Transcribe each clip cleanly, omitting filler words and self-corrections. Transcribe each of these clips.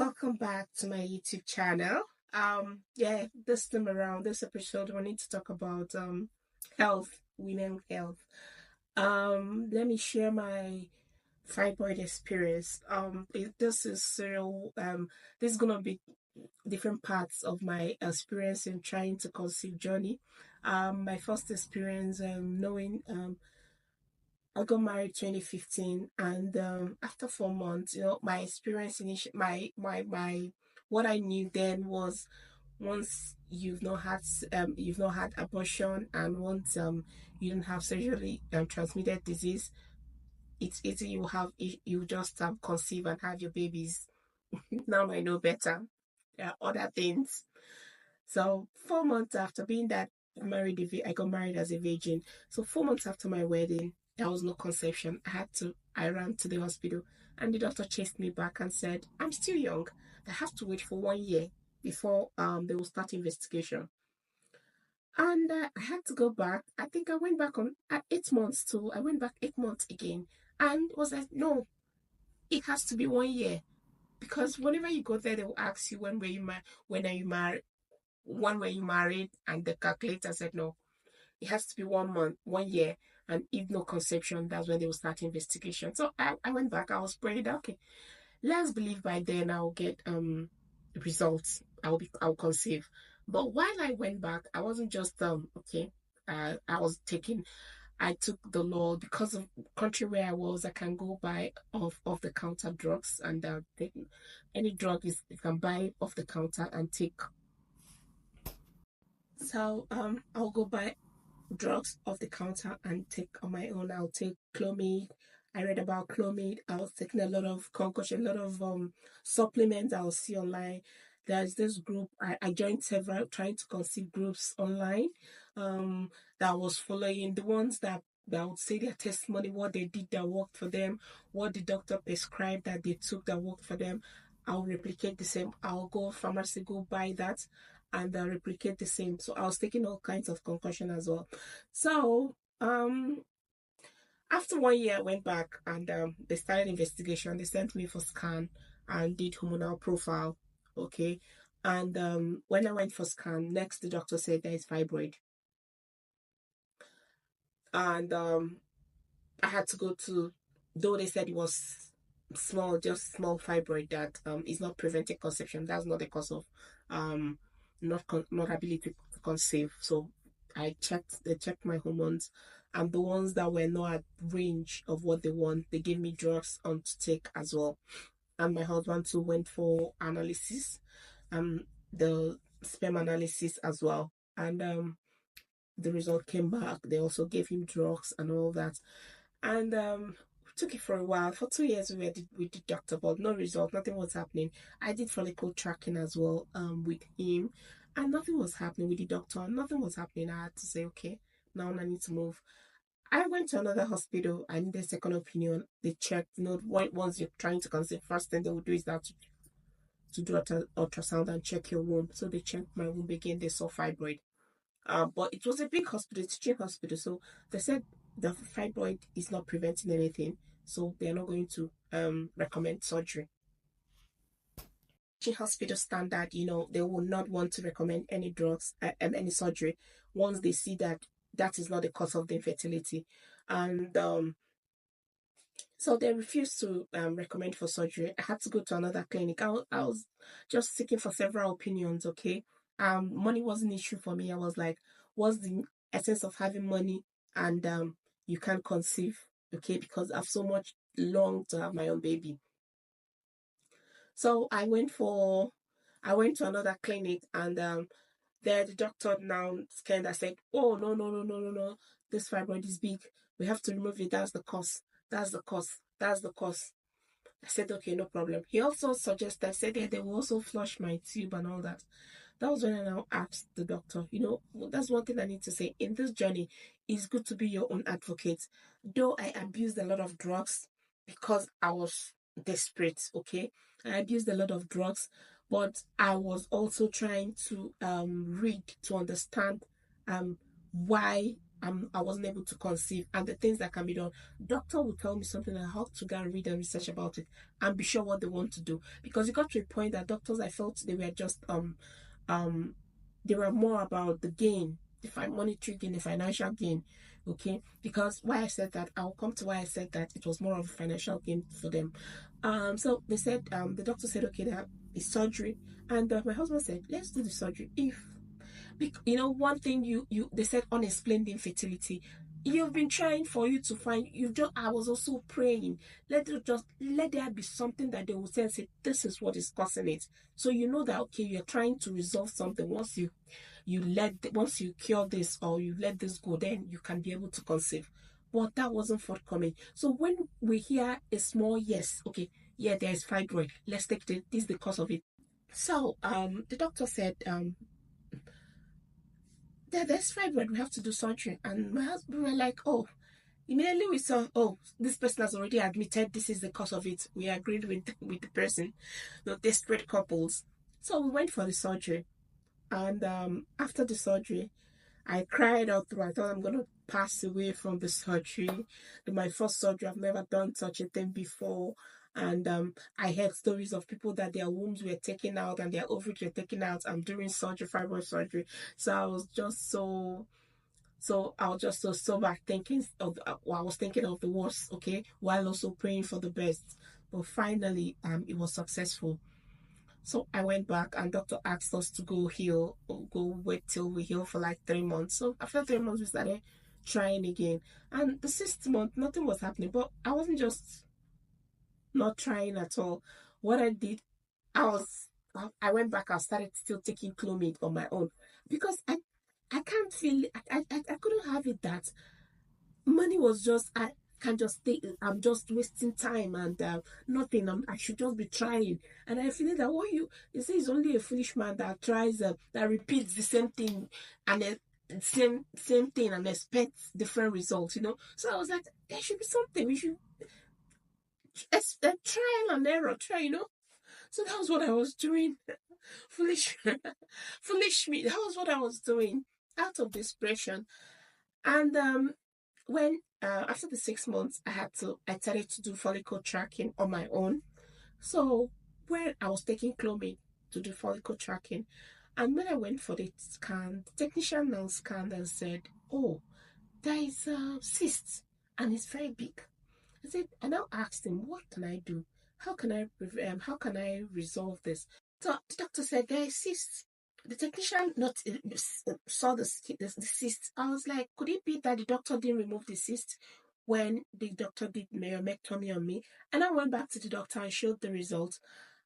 Welcome back to my YouTube channel. Yeah, this time around, this episode, we need to talk about health, women health. Let me share my fibroid experience. This is this is gonna be different parts of my experience in trying to conceive journey. My first experience, knowing I got married 2015, and after 4 months, my experience my what I knew then was once you've not had abortion, and once you don't have sexually transmitted disease, it's easy you just conceive and have your babies. Now I know better. There are other things. So 4 months after being that I got married as a virgin. So 4 months after my wedding, there was no conception. I ran to the hospital, and the doctor chased me back and said, I'm still young. I have to wait for 1 year before they will start investigation. And I had to go back. I think I went back on at 8 months too. I went back 8 months again, and was like, no, it has to be 1 year, because whenever you go there, they will ask you when are you married, when were you married, and the calculator said no, it has to be 1 month, 1 year, and if no conception, that's when they will start investigation. So I went back. I was praying that, okay, let's believe by then I'll get results. I'll conceive. But while I went back, I wasn't just okay. I took the law, because of country where I was. I can go buy off the counter drugs, and any drug is you can buy off the counter and take. So I'll go buy drugs off the counter and take on my own. I'll take Clomid. I read about Clomid. I was taking a lot of concoction, a lot of supplements I'll see online. There's this group, I joined several trying to conceive groups online, that was following the ones that would say their testimony, what they did that worked for them, what the doctor prescribed that they took that worked for them. I'll replicate the same. I'll go pharmacy, go buy that, and replicate the same. So I was taking all kinds of concussion as well. So after 1 year, I went back, and they started investigation. They sent me for scan and did hormonal profile. Okay. And when I went for scan, next the doctor said there is fibroid. And I had to go to, though they said it was small, just small fibroid that is not preventing conception. That's not the cause of not ability to conceive. So they checked my hormones, and the ones that were not at range of what they want, they gave me drugs on to take as well. And my husband too went for analysis, the sperm analysis as well. And the result came back. They also gave him drugs and all that. And we took it for a while. For 2 years, we with the doctor, but no result. Nothing was happening. I did follicle tracking as well with him, and nothing was happening with the doctor. Nothing was happening. I had to say, okay, now I need to move. I went to another hospital. I needed a second opinion. They checked. Once you're trying to conceive, first thing they will do is that to do ultrasound and check your womb. So they checked my womb again. They saw fibroid. But it was a big hospital, teaching hospital. So they said the fibroid is not preventing anything. So they're not going to recommend surgery. Teaching hospital standard, they will not want to recommend any drugs and any surgery once they see that that is not the cause of the infertility. And so they refused to recommend for surgery. I had to go to another clinic. I was just seeking for several opinions, okay? Money wasn't an issue for me. I was like, what's the essence of having money and you can't conceive, okay? Because I've so much long to have my own baby. So I went to another clinic, and there the doctor now scanned. I said, oh, no. This fibroid is big. We have to remove it. That's the cause. That's the cause. That's the cause. I said, okay, no problem. He also suggested, I said, yeah, they will also flush my tube and all that. That was when I now asked the doctor, that's one thing I need to say. In this journey, it's good to be your own advocate. Though I abused a lot of drugs because I was desperate, okay? I abused a lot of drugs, but I was also trying to read to understand why I wasn't able to conceive, and the things that can be done. Doctor will tell me something, I have to go and read and research about it and be sure what they want to do. Because it got to a point that doctors, I felt they were just um they were more about the gain, the monetary gain, the financial gain. Okay, because why I said that, I'll come to why I said that it was more of a financial gain for them. So they said, the doctor said, okay, that is surgery, and my husband said, let's do the surgery. If one thing, they said unexplained infertility. You've been trying for you to find. You just I was also praying. Let there be something that they will say, this is what is causing it. So you know that, okay, you're trying to resolve something. Once you cure this, or you let this go, then you can be able to conceive. But that wasn't forthcoming. So when we hear a small yes, okay, yeah, there is fibroid. Let's take this is the cause of it. So the doctor said, there's fibroid, we have to do surgery. And my husband were like, oh, immediately we saw, oh, this person has already admitted this is the cause of it. We agreed with the person, the desperate couples. So we went for the surgery. And after the surgery, I cried out through. I thought I'm going to pass away from the surgery. My first surgery, I've never done such a thing before. And I heard stories of people that their wombs were taken out and their ovaries were taken out during surgery, fibroid surgery. So I was just I was just so sober, thinking I was thinking of the worst, okay, while also praying for the best. But finally, it was successful. So I went back, and doctor asked us to go wait till we heal for like 3 months. So after 3 months, we started trying again. And the 6th month, nothing was happening. But I wasn't just not trying at all. What I did, I went back, I started still taking Clomid on my own. Because I can't feel, I couldn't have it that money was just, I can just stay, I'm just wasting time, and nothing. I should just be trying. And I feel that you say it's only a foolish man that tries, that repeats the same thing, and same thing, and expects different results. So I was like, there should be something. We should trial and error, try. So that was what I was doing. Foolish, foolish me. That was what I was doing out of desperation. And when after the 6 months, I started to do follicle tracking on my own. So when I was taking Clomid to do follicle tracking, and when I went for the scan, the technician now scanned and said, "Oh, there is a cyst, and it's very big." I now asked him, "What can I do? How can I resolve this?" So the doctor said, "There is cyst." The technician not saw the cyst. I was like, could it be that the doctor didn't remove the cyst when the doctor did myomectomy on me? And I went back to the doctor and showed the results.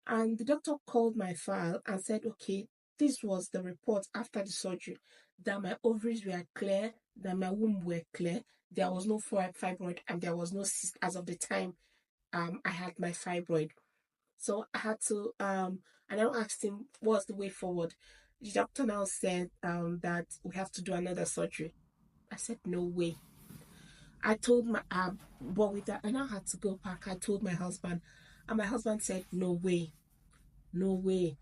And the doctor called my file and said, okay, this was the report after the surgery, that my ovaries were clear, that my womb were clear, there was no fibroid, and there was no cyst as of the time I had my fibroid. So I had to, and I asked him, what's the way forward? The doctor now said that we have to do another surgery. I said, no way. I told but with that, I now had to go back. I told my husband, and my husband said, no way, no way.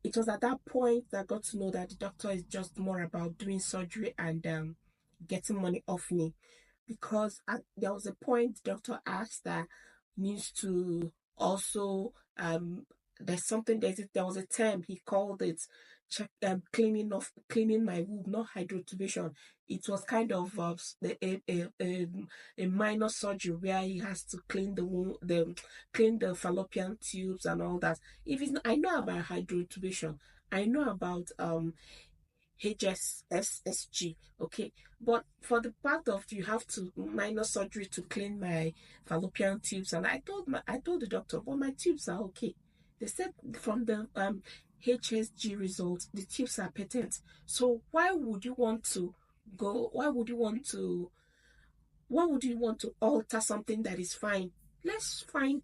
It was at that point that I got to know that the doctor is just more about doing surgery and getting money off me. Because there was a point the doctor asked that needs to also there was a term he called it, cleaning my womb, not hydrotubation. It was kind of a minor surgery where he has to clean the womb, clean the fallopian tubes and all that. I know about hydrotubation, I know about HSSG, okay. But for the part of you have to minor surgery to clean my fallopian tubes, and I told the doctor, but my tubes are okay. They said from the HSG results, the tubes are patent. So why would you want to go? Why would you want to alter something that is fine? Let's find,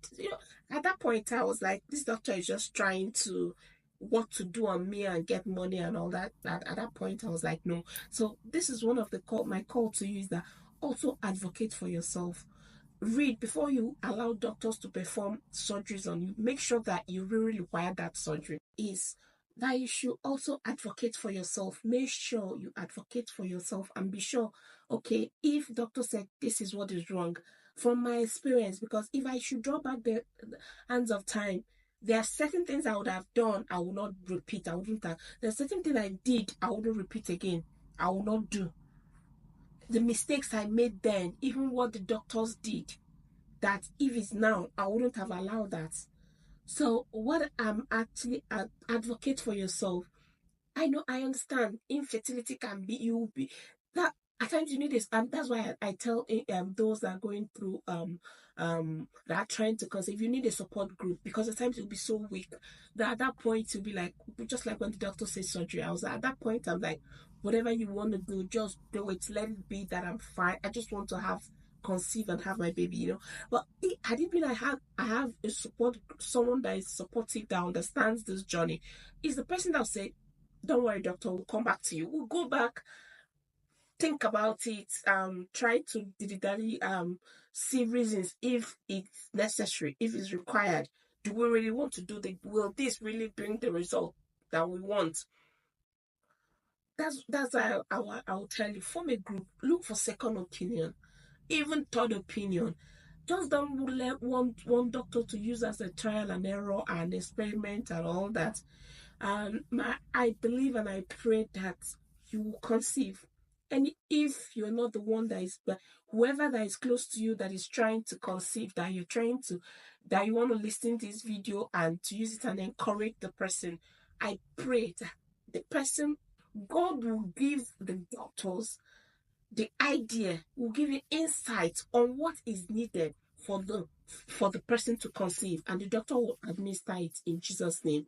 at that point, I was like, this doctor is just trying to what to do on me and get money and all that. At that point, I was like, no. So this is one of my call to you is that also advocate for yourself. Read before you allow doctors to perform surgeries on you. Make sure that you really require that surgery. Is that you should also advocate for yourself. Make sure you advocate for yourself and be sure, okay, if doctor said this is what is wrong, from my experience, because if I should draw back the hands of time, there are certain things I would have done, I will not repeat. I wouldn't have. There's certain things I did, I wouldn't repeat again. I will not do. The mistakes I made then, even what the doctors did, that if it's now, I wouldn't have allowed that. So what I'm actually advocate for yourself. I know, I understand. Infertility can be, you will be that at times you need this, and that's why I tell those that are going through that are trying to conceive, you need a support group, because at times you'll be so weak that at that point you'll be like, just like when the doctor says surgery, I was at that point, I'm like, whatever you want to do, just do it. Let it be that I'm fine. I just want to have conceive and have my baby, But had it been I have a support, someone that is supportive, that understands this journey, is the person that will say, don't worry, doctor, we'll come back to you. We'll go back, think about it, try to digitally see reasons if it's necessary, if it's required. Do we really want to do will this really bring the result that we want? That's I'll tell you, form a group, look for second opinion, even third opinion. Just don't let one doctor to use as a trial and error and experiment and all that. I believe and I pray that you will conceive. And if you're not the one that is, but whoever that is close to you that is trying to conceive, that you want to listen to this video and to use it and encourage the person, I pray that the person, God will give the doctors the idea, will give you insight on what is needed for the person to conceive, and the doctor will administer it in Jesus' name.